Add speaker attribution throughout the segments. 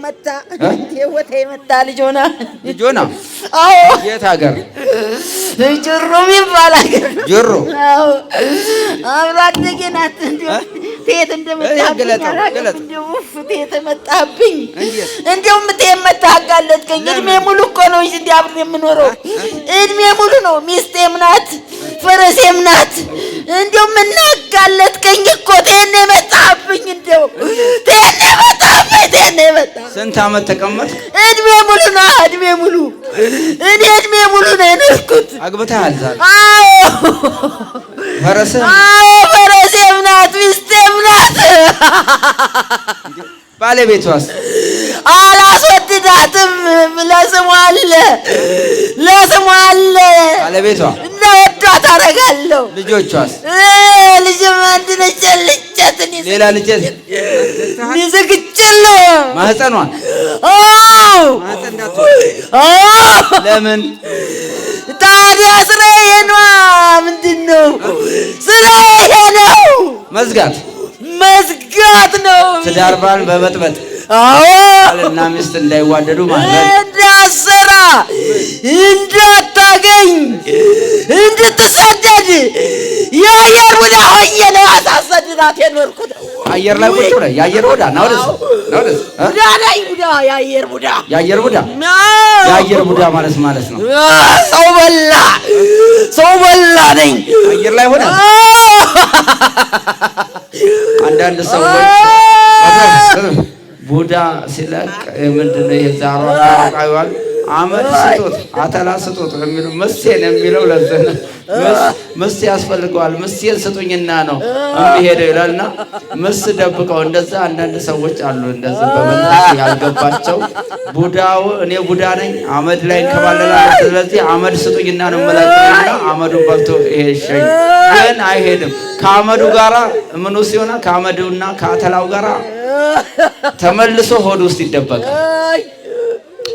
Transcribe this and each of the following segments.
Speaker 1: የመታ ህይወቴ የመታ ልጅ ሆና
Speaker 2: አዎ የት ሀገር
Speaker 1: ጅሩ የሚባል ሀገር
Speaker 2: ጅሩ
Speaker 1: አዎ አብሮ አደጌ ናት ቴት እንደመጣብኝ ቴት መጣብኝ እንደውም መታ አጋለጥከኝ እድሜ ሙሉ እኮ ነው እንዴ አብሬ የምኖረው እድሜ ሙሉ ነው ሚስቴም ናት ፈረሴም ናት እንደውም እናጋለጥከኝ እኮ ቴት መጣብኝ እንደው ቴት መጣ
Speaker 2: ስንት አመት ተቀመጥክ
Speaker 1: እድሜ ሙሉ ነው እድሜ ሙሉ እኔ እድሜ ሙሉ ነው የኖርኩት
Speaker 2: አግብተሃል ዛሬ
Speaker 1: አዎ ፈረሴም ናት ሚስቴም ናት
Speaker 2: ባለቤቷስ
Speaker 1: አላስወድዳትም ለስሟ አለ
Speaker 2: ባለቤቷ
Speaker 1: እንደወዷት አደርጋለሁ
Speaker 2: ልጆቿስ
Speaker 1: ልጅም አንድ ነች ልጨትን
Speaker 2: ሌላ ልጅ
Speaker 1: ይዘግቻለሁ
Speaker 2: ማህፀኗን ለምን
Speaker 1: ታዲያ ስራዬ ነው ምንድነው ስራዬ ነው መዝጋት ነው
Speaker 2: ትዳር ባል በመጥበጥ ባልና ሚስት እንዳይዋደዱ ማለት
Speaker 1: እንዳሰራ እንዳታገኝ እንድትሰደድ የአየር ቡዳ ሆኜ ነው አሳሰድናት የኖርኩት
Speaker 2: አየር ላይ ቁጭ ብለህ የአየር ቡዳ ነው የአየር ቡዳ ማለት ነው
Speaker 1: ሰው በላ ነኝ
Speaker 2: አየር ላይ ሆነ አንዳንድ ሰዎች ቡዳ ሲለቅ ምንድነው የዛሯ ታቃዩዋል አመድ ስጦት አተላ ስጦት የሚለው መስቴን የሚለው ለዘነ መስቴ ያስፈልገዋል መስቴን ስጡኝና ነው የሚሄደው ይላልና መስ ደብቀው እንደዛ አንዳንድ ሰዎች አሉ እንደዛ በመንፈስ ያልገባቸው ቡዳው እኔ ቡዳ ነኝ አመድ ላይ እንከባለላለሁ ስለዚህ አመድ ስጡኝና ነው መላእክትና አመዱን በልቶ ይሄሽኝ ግን አይሄድም ከአመዱ ጋራ ምኑ ሲሆነ ከአመዱና ከአተላው ጋራ ተመልሶ ሆድ ውስጥ ይደበቃል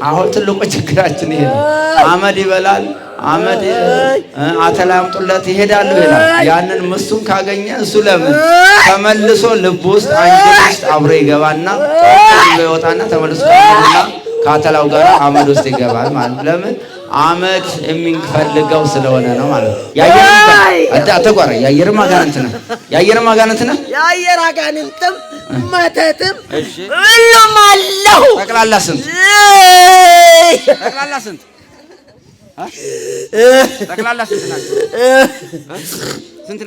Speaker 2: አሁን ትልቁ ችግራችን ይሄ ነው አመድ ይበላል አመድ አተላ ያምጡለት ይሄዳሉ ይላል ያንን ምሱን ካገኘ እሱ ለምን ተመልሶ ልብ ውስጥ አንጀት ውስጥ አብሮ ይገባና ይወጣና ተመልሶ ከአተላው ጋር አመድ ውስጥ ይገባል ማለት ለምን አመድ የሚፈልገው ስለሆነ ነው ማለት ነው የአየር አጋንንትም መተትም ሁሉም አለው ጠቅላላ ስንት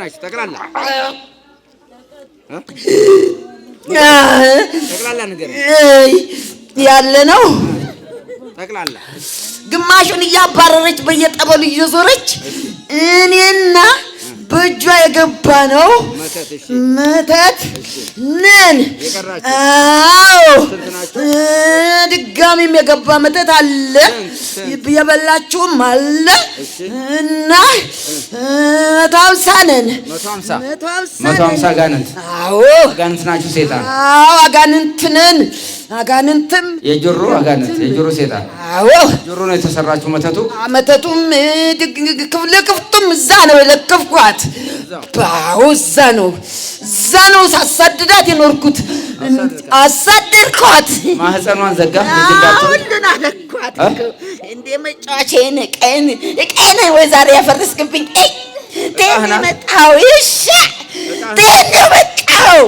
Speaker 2: ናቸው ጠቅላላ ነገር
Speaker 1: ያለ ነው
Speaker 2: ጠቅላላ
Speaker 1: ግማሹን እያባረረች በየጠበሉ እየዞረች እኔና በእጇ የገባ ነው መተት ነን አዎ ድጋሚም የገባ መተት አለ የበላችሁም አለ እና 150 ነን
Speaker 2: 150 አጋንንት
Speaker 1: አዎ
Speaker 2: አጋንንት ናችሁ ሴጣን
Speaker 1: አዎ አጋንንት ነን አጋንንትም
Speaker 2: የጆሮ አጋንንት የጆሮ ሴጣን
Speaker 1: አዎ
Speaker 2: ጆሮ ነው የተሰራችሁ
Speaker 1: መተቱም ክፍቱም እዛ ነው የለከፍኳት ባው እዛ ነው ሳሳድዳት የኖርኩት አሳድርኳት
Speaker 2: ማህፀኗን ዘጋ
Speaker 1: ሁሉን አለኳት እንደ መጫወቻዬን ቀን ወይ ዛሬ ያፈረስክብኝ መጣው ይሻ መጣው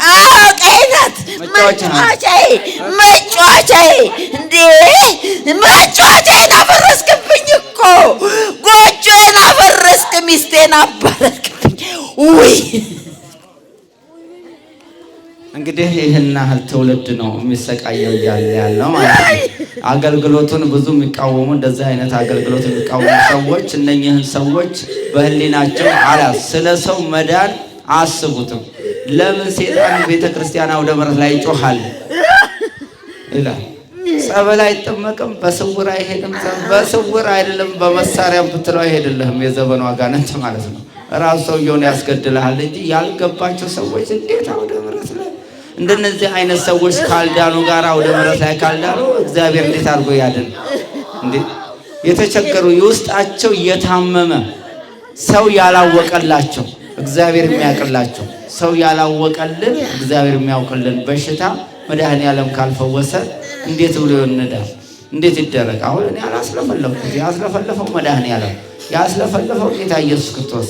Speaker 1: አዎ ቀይናት መጫወቻዬ እንዴ መጫወቻዬን አፈረስክብኝ እኮ ጎጆዬን አፈረስክ ሚስቴን አባረርክብኝ ውይ
Speaker 2: እንግዲህ ይህን ያህል ትውልድ ነው የሚሰቃየው ያለው ማለት ነው አገልግሎቱን ብዙ የሚቃወሙ እንደዚህ አይነት አገልግሎት የሚቃወሙ ሰዎች እነኚህን ሰዎች በህሊናቸው ስለ ሰው መዳን አስቡትም ለምን ሴጣን ቤተክርስቲያን አውደ ምሕረት ላይ ይጮሃል ይላል ጸበል አይጠመቅም በስውር አይሄድም በስውር አይደለም በመሳሪያም ብትለው አይሄድልህም የዘመኑ አጋንንት ማለት ነው ራሱ ሰውየውን ያስገድልሃል እንጂ ያልገባቸው ሰዎች እንዴት አውደ ምሕረት ላይ እንደነዚህ አይነት ሰዎች ካልዳኑ ጋር አውደ ምሕረት ላይ ካልዳኑ እግዚአብሔር እንዴት አድርጎ ያድን እንዴ የተቸገሩ የውስጣቸው የታመመ ሰው ያላወቀላቸው እግዚአብሔር የሚያውቅላቸው ሰው ያላወቀልን እግዚአብሔር የሚያውቅልን በሽታ መድኃኔዓለም ካልፈወሰ እንዴት ብሎ ይወንዳል? እንዴት ይደረግ? አሁን እኔ አላስለፈለፍኩም። ያስለፈለፈው መድኃኔዓለም፣ ያስለፈለፈው ጌታ ኢየሱስ ክርስቶስ።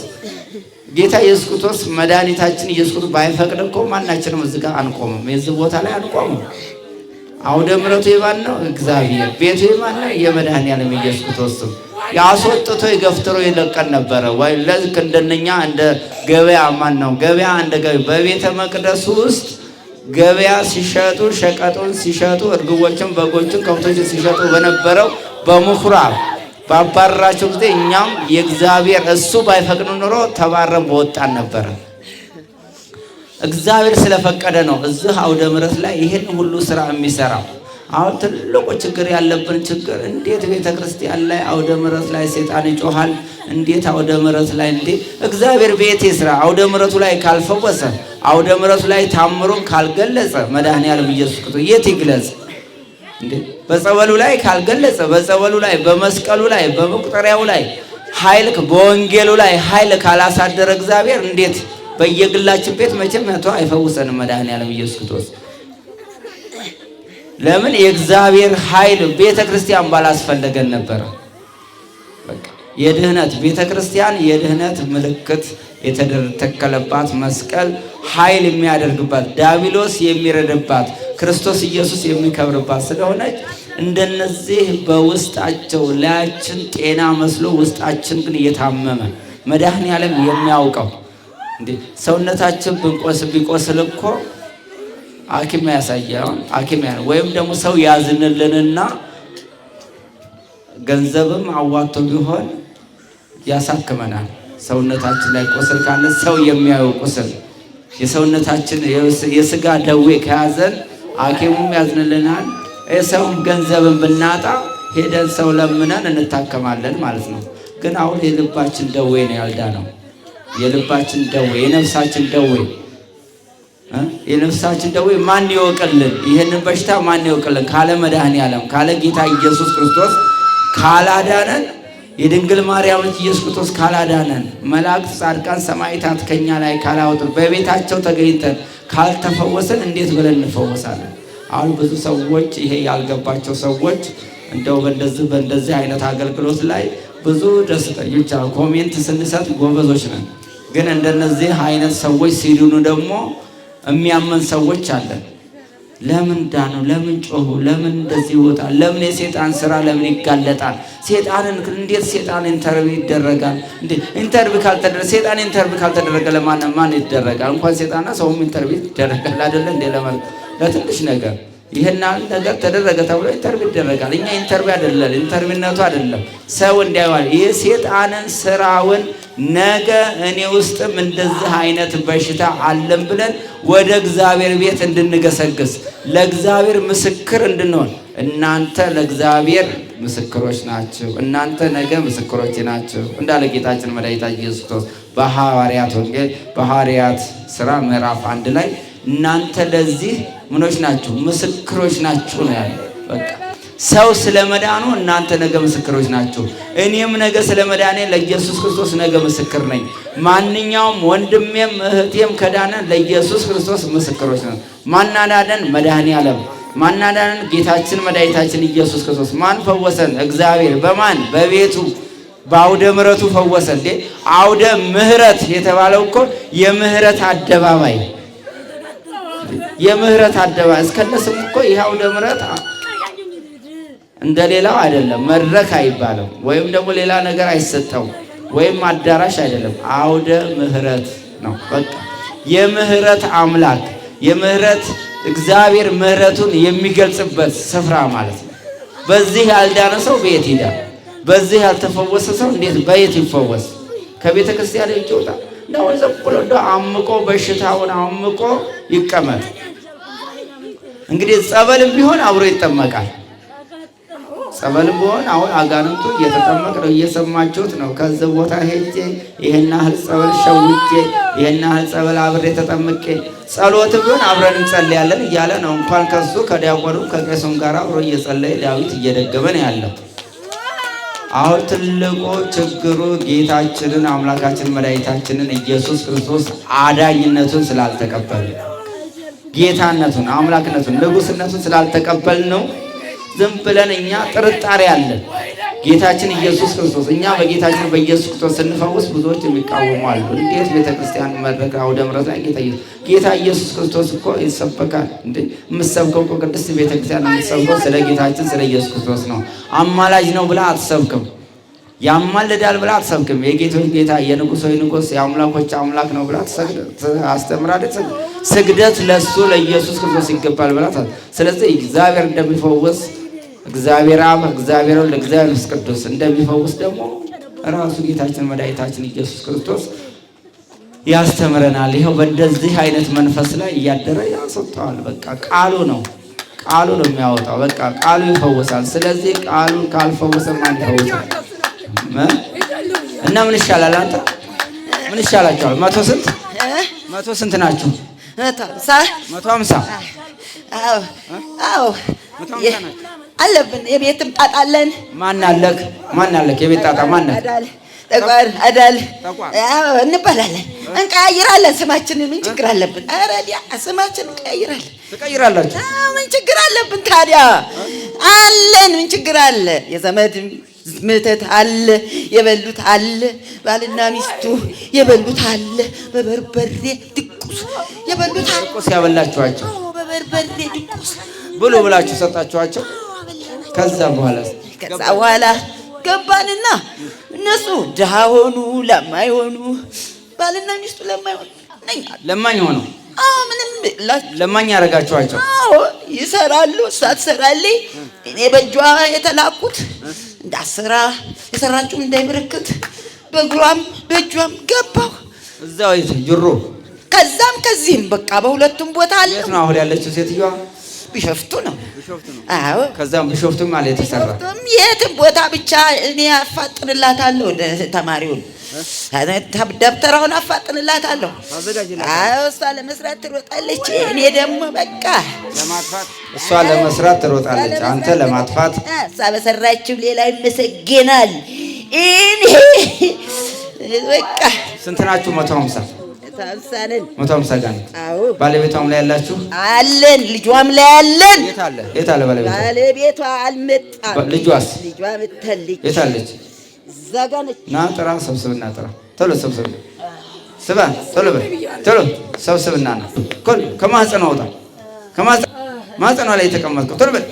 Speaker 2: ጌታ ኢየሱስ ክርስቶስ መድኃኒታችን ኢየሱስ ክርስቶስ ባይፈቅድ እኮ ማናችንም እዚህ ጋር አንቆምም፣ የዚህ ቦታ ላይ አንቆምም። አውደ ምሕረቱ የማን ነው? እግዚአብሔር። ቤቱ የማን ነው? የመድኃኔዓለም ኢየሱስ ክርስቶስ። ያስወጥቶ የገፍትሮ ይለቀን ነበረ ወይ? ለዚህ እንደነኛ እንደ ገበያ ማን ነው? ገበያ እንደ ገበያ በቤተ መቅደሱ ውስጥ ገበያ ሲሸጡ ሸቀጡን ሲሸጡ እርግቦችን፣ በጎችን፣ ከብቶችን ሲሸጡ በነበረው በምኩራብ ባባረራቸው ጊዜ እኛም የእግዚአብሔር እሱ ባይፈቅድ ኖሮ ተባረን በወጣን ነበረ። እግዚአብሔር ስለፈቀደ ነው እዚህ አውደ ምሕረት ላይ ይሄን ሁሉ ስራ የሚሰራው። አሁን ትልቁ ችግር ያለብን ችግር እንዴት ቤተ ክርስቲያን ላይ አውደ ምሕረት ላይ ሰይጣን ይጮሃል? እንዴት አውደ ምሕረት ላይ እግዚአብሔር ቤት ይስራ? አውደ ምሕረቱ ላይ ካልፈወሰ፣ አውደ ምሕረቱ ላይ ታምሩን ካልገለጸ መድኃኔዓለም ኢየሱስ ክርስቶስ የት ይግለጽ? በጸበሉ ላይ ካልገለጸ፣ በጸበሉ ላይ፣ በመስቀሉ ላይ፣ በመቁጠሪያው ላይ ኃይል፣ በወንጌሉ ላይ ኃይል ካላሳደረ እግዚአብሔር እንዴት በየግላችን ቤት መቼም መቶ አይፈውሰንም መድኃኔዓለም ኢየሱስ ክርስቶስ። ለምን? የእግዚአብሔር ኃይል ቤተ ክርስቲያን ባላስፈለገን ነበረ። በቃ የድህነት ቤተ ክርስቲያን የድህነት ምልክት የተተከለባት መስቀል ኃይል የሚያደርግባት ዲያብሎስ የሚረድባት ክርስቶስ ኢየሱስ የሚከብርባት ስለሆነች እንደነዚህ በውስጣቸው ላያችን ጤና መስሎ ውስጣችን ግን እየታመመ መድኃኔዓለም የሚያውቀው ሰውነታችን ቢቆስል እኮ ሐኪም ያሳያል። ሐኪም ወይም ደግሞ ሰው ያዝንልንና ገንዘብም አዋጥቶ ቢሆን ያሳክመናል። ሰውነታችን ላይ ቁስል ካለ ሰው የሚያየው ቁስል የሰውነታችን የስጋ ደዌ ከያዘን ሐኪሙም ያዝንልናል። ሰውም ገንዘብን ብናጣ ሄደን ሰው ለምነን እንታከማለን ማለት ነው። ግን አሁን የልባችን ደዌ ነው ያልዳነው። የልባችን ደዌ፣ የነፍሳችን ደዌ የነፍሳችን ደዌ ማን ይወቅልን? ይህንን በሽታ ማን ይወቅልን? ካለ መድኃኔዓለም ካለ ጌታ ኢየሱስ ክርስቶስ ካላዳነን፣ የድንግል ማርያም ልጅ ኢየሱስ ክርስቶስ ካላዳነን፣ መላእክት፣ ጻድቃን፣ ሰማዕታት ከኛ ላይ ካላወጡን፣ በቤታቸው ተገኝተን ካልተፈወሰን እንዴት ብለን እንፈወሳለን? አሁን ብዙ ሰዎች ይሄ ያልገባቸው ሰዎች እንደው በእንደዚህ አይነት አገልግሎት ላይ ብዙ ደስተኞች አሉ። ኮሜንት ስንሰጥ ጎበዞች ነን። ግን እንደነዚህ አይነት ሰዎች ሲድኑ ደግሞ የሚያመን ሰዎች አለን። ለምን ዳኑ? ለምን ጮሁ? ለምን እንደዚህ ይወጣል? ለምን የሴጣን ስራ ለምን ይጋለጣል? ሴጣንን እንዴት ሴጣን ኢንተርቪው ይደረጋል? ኢንተርቪው ካልተደረገ ሴጣን ኢንተርቪው ካልተደረገ ማን ይደረጋል? እንኳን ሴጣንና ሰውም ኢንተርቪው ይደረጋል አይደለ? ለትንሽ ነገር ይሄን ነገር ተደረገ ተብሎ ኢንተርቪው ይደረጋል። እኛ ኢንተርቪው አይደለም፣ ኢንተርቪውነቱ አይደለም፣ ሰው እንዲያዋል የሴጣንን ስራውን ነገ እኔ ውስጥም እንደዚህ አይነት በሽታ አለም ብለን ወደ እግዚአብሔር ቤት እንድንገሰግስ ለእግዚአብሔር ምስክር እንድንሆን እናንተ ለእግዚአብሔር ምስክሮች ናችሁ፣ እናንተ ነገ ምስክሮች ናችሁ እንዳለ ጌታችን መድኃኒታችን ኢየሱስ ክርስቶስ በሐዋርያት ወንጌል በሐዋርያት ሥራ ምዕራፍ 1 ላይ እናንተ ለዚህ ምኖች ናችሁ? ምስክሮች ናችሁ ነው ያለው። በቃ ሰው ስለመዳኑ እናንተ ነገ ምስክሮች ናችሁ። እኔም ነገ ስለመዳኔ ለኢየሱስ ክርስቶስ ነገ ምስክር ነኝ። ማንኛውም ወንድሜም እህቴም ከዳነ ለኢየሱስ ክርስቶስ ምስክሮች ነን። ማናዳነን? መድኃኔዓለም። ማናዳነን? ጌታችን መድኃኒታችን ኢየሱስ ክርስቶስ። ማን ፈወሰን? እግዚአብሔር። በማን? በቤቱ በአውደ ምሕረቱ ፈወሰን። አውደ ምሕረት የተባለው እኮ የምህረት አደባባይ፣ የምህረት አደባባይ እስከነስሙ እኮ ይህ አውደ ምሕረት እንደሌላው አይደለም። መድረክ አይባልም፣ ወይም ደግሞ ሌላ ነገር አይሰጠው፣ ወይም አዳራሽ አይደለም። አውደ ምሕረት ነው። በቃ የምህረት አምላክ የምህረት እግዚአብሔር ምህረቱን የሚገልጽበት ስፍራ ማለት ነው። በዚህ ያልዳነ ሰው በየት ይዳን? በዚህ ያልተፈወሰ ሰው እንዴት በየት ይፈወስ? ከቤተ ክርስቲያን ይወጣ ነው? ዝም ብሎ አምቆ በሽታውን አምቆ ይቀመጥ? እንግዲህ ጸበልም ቢሆን አብሮ ይጠመቃል። ጸበልም ቢሆን አሁን አጋንንቱ እየተጠመቀ ነው፣ እየሰማችሁት ነው። ከዚህ ቦታ ሄጄ ይሄን ያህል ጸበል ሸውጄ ይሄን ያህል ጸበል አብሬ ተጠምቄ፣ ጸሎት ቢሆን አብረን እንጸልያለን እያለ ነው። እንኳን ከሱ ከዲያቆኑ ከቄሱም ጋር አብሮ እየጸለየ ዳዊት እየደገመ ነው ያለው። አሁን ትልቁ ችግሩ ጌታችንን አምላካችን መድኃኒታችንን ኢየሱስ ክርስቶስ አዳኝነቱን ስላልተቀበለ ጌታነቱን፣ አምላክነቱን፣ ንጉሥነቱን ስላልተቀበልን ነው ዝም ብለን እኛ ጥርጣሬ አለን። ጌታችን ኢየሱስ ክርስቶስ እኛ በጌታችን በኢየሱስ ክርስቶስ ስንፈውስ ብዙዎች የሚቃወሙ አሉ። እንዴት ቤተክርስቲያን መድረክ አውደ ምሕረት ላይ ጌታ ኢየሱስ ክርስቶስ እኮ ይሰበካል እንዴ? የምትሰብከው እኮ ቅድስት ቤተክርስቲያን የምትሰብከው ስለ ጌታችን ስለ ኢየሱስ ክርስቶስ ነው። አማላጅ ነው ብላ አትሰብክም። ያማልዳል ብላ አትሰብክም። የጌቶች ጌታ የንጉሶች ንጉስ የአምላኮች አምላክ ነው ብላ አስተምራለች። ስግደት ለሱ ለኢየሱስ ክርስቶስ ይገባል ብላ። ስለዚህ እግዚአብሔር እንደሚፈውስ እግዚአብሔር አብ፣ እግዚአብሔር ወልድ፣ እግዚአብሔር መንፈስ ቅዱስ እንደሚፈውስ ደግሞ ራሱ ጌታችን መድኃኒታችን ኢየሱስ ክርስቶስ ያስተምረናል። ይኸው በእንደዚህ አይነት መንፈስ ላይ እያደረ ያስወጣዋል። በቃ ቃሉ ነው የሚያወጣው። በቃ ቃሉ ይፈውሳል። ስለዚህ ቃሉን ካልፈወሰ ማን ይፈውሳል? እና ምን ይሻላል? አንተ ምን ይሻላችኋል? መቶ ስንት ናችሁ? 150
Speaker 1: አዎ አለብን። የቤትም ጣጣ አለን። ማን አለክ? የቤት ጣጣ ማን አለ? ጠቋር አዳል እንባላለን። እንቀያይራለን ስማችንን። ምን ችግር አለብን? ኧረ ዲያ ስማችንን እንቀያይራለን።
Speaker 2: ትቀይራላችሁ?
Speaker 1: ምን ችግር አለብን ታዲያ? አለን። ምን ችግር አለ? የዘመድ ምተት አለ፣ የበሉት አለ፣ ባልና ሚስቱ የበሉት አለ። በበርበሬ ድቁስ የበሉት አለ።
Speaker 2: ድቁስ ያበላችኋቸው?
Speaker 1: በበርበሬ ድቁስ
Speaker 2: ብሉ ብላችሁ ሰጣችኋቸው? ከዛ በኋላ ገባንና እነሱ ድሃ ሆኑ፣ ለማይሆኑ ባልና ሚስቱ ለማኝ ሆነው ምንም ለማኝ ያደረጋችኋቸው? ይሰራሉ፣ እሷ ትሰራለች። እኔ በእጇ የተላኩት እንዳሰራ የሰራችው እንዳይበረክት በእግሯም በእጇም ገባሁ እዛው ጅሮ።
Speaker 1: ከዛም ከዚህም በቃ በሁለቱም ቦታ አለ።
Speaker 2: የት ነው አሁን ያለችው ሴትዮዋ?
Speaker 1: ቢሾፍቱ ነው። አዎ
Speaker 2: ከዛም ቢሾፍቱ ማለት የተሰራ
Speaker 1: የትም ቦታ ብቻ እኔ አፋጥንላታለሁ። ተማሪውን ደብተራውን አፋጥንላታለሁ። አዎ እሷ ለመስራት ትሮጣለች፣ እኔ ደግሞ በቃ
Speaker 2: ለማጥፋት። እሷ ለመስራት ትሮጣለች፣ አንተ ለማጥፋት።
Speaker 1: እሷ በሰራችው ሌላ ይመሰገናል። እኔ በቃ
Speaker 2: ስንት ናችሁ? 150 150 ጋር ነው።
Speaker 1: አዎ
Speaker 2: ባለቤቷም ላይ ያላችሁ
Speaker 1: አለን፣ ልጇም ላይ አለን።
Speaker 2: የት አለ ባለቤቷ?
Speaker 1: ባለቤቷ አልመጣም።
Speaker 2: ልጇስ?
Speaker 1: ልጇ መጣለች።
Speaker 2: የት አለች?
Speaker 1: ዘጋነች።
Speaker 2: ና ጥራ፣ ሰብስብና ጥራ። ቶሎ ሰብስብ፣ ስባ፣ ቶሎ በል፣ ቶሎ ሰብስብና ና። ከማህፀኗ አውጣ፣ ከማህፀኗ ላይ የተቀመጥከው ቶሎ በል፣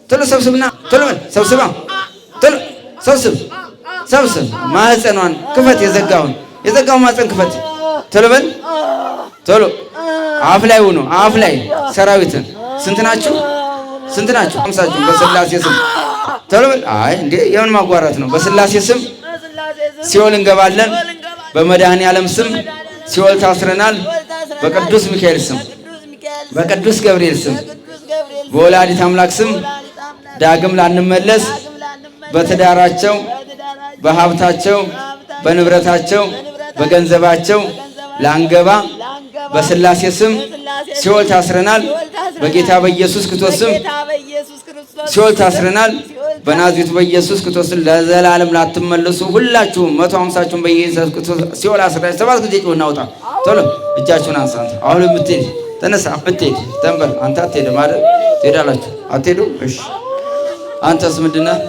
Speaker 2: ቶሎ ሰብስብና፣ ቶሎ በል፣ ሰብስባ፣ ቶሎ ሰብስብ። ማህፀኗን ክፈት፣ የዘጋውን ማህፀን ክፈት። ቶሎ በል፣ ቶሎ አፍ ላይ ሁኑ፣ አፍ ላይ ሰራዊትን። ስንት ናችሁ? 50 በስላሴ ስም ቶሎ በል። አይ እንዴ የምን ማጓራት ነው? በስላሴ ስም ሲኦል እንገባለን። በመድኃኔ ዓለም ስም ሲኦል ታስረናል። በቅዱስ ሚካኤል ስም፣ በቅዱስ ገብርኤል ስም፣ በወላዲት አምላክ ስም ዳግም ላንመለስ በትዳራቸው፣ በሀብታቸው፣ በንብረታቸው፣ በገንዘባቸው ላንገባ በስላሴ ስም ሲኦል ታስረናል። በጌታ በኢየሱስ ክርስቶስ ስም ሲኦል ታስረናል። በናዝሬቱ በኢየሱስ ክርስቶስ ለዘላለም ላትመለሱ ሁላችሁም 150ችሁም በኢየሱስ ክርስቶስ ሲኦል አስራችሁ 7 ጊዜ ጮህ እናውጣ። ቶሎ እጃችሁን አንሳ። አሁን የምትሄድ ተነሳ፣ ብትሄድ ተንበል። አንተ አትሄድም አይደል? ትሄዳላችሁ? አትሄዱም? እሺ አንተስ ምንድን ነህ?